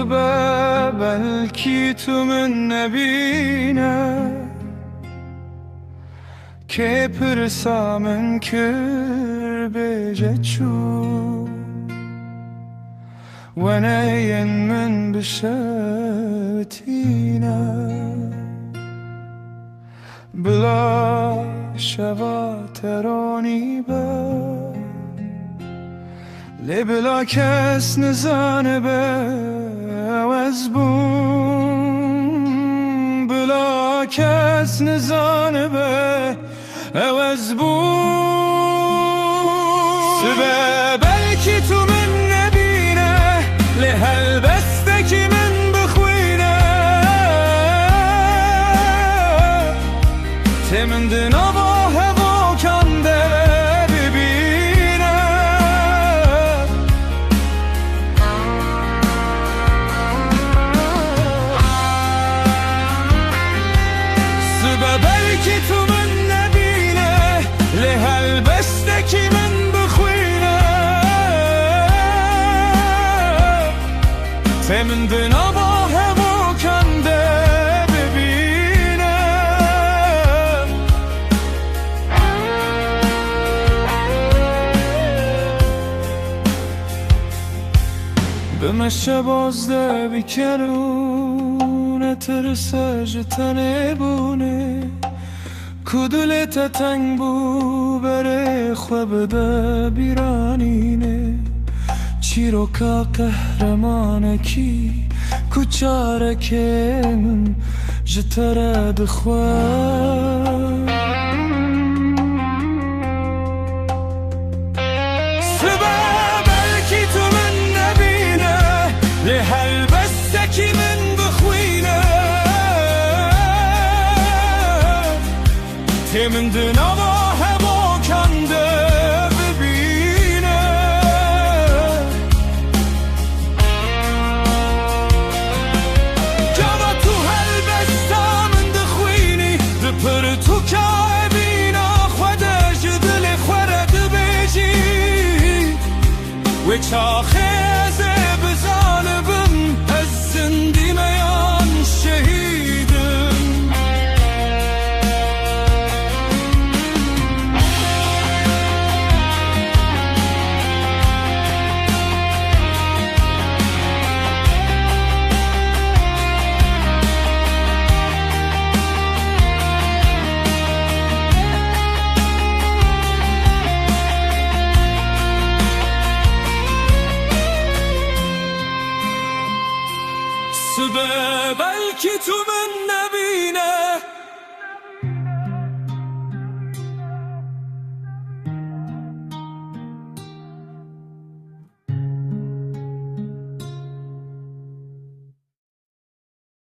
صبح بلکی تو من نبینه که پرسامن کر بجه چو و نین من بشتینه بلا شوا ترانی با لبلا کس نزانه به عوض بون بلا کس نزانه به عوض بون سبب بلکی تو من نبینه لحل بسته که من بخوینه تمند نوا هوا کنده ببینه سبب بلکی تو من نبینه لحل بسته که من بخوینه تمند نوا هوا کنده ببینه بمشه بازده بیکرونه ترسه جتنه بونه کدولت تنگ بو بره خواب ده بیرانینه چیروکا قهرمانه کی کچاره که من جتره دخواه سبب بلکی تو من نبینه لحل بسته کی من بخوینه تمند نوا هوا کنده ببینه گما تو هل بسته من دخوینی دپر تو که بینا خودش دل خورد بیجی و چاخه از بزانبم از زندی میان شهیدم سبب بلکی تو من نبینه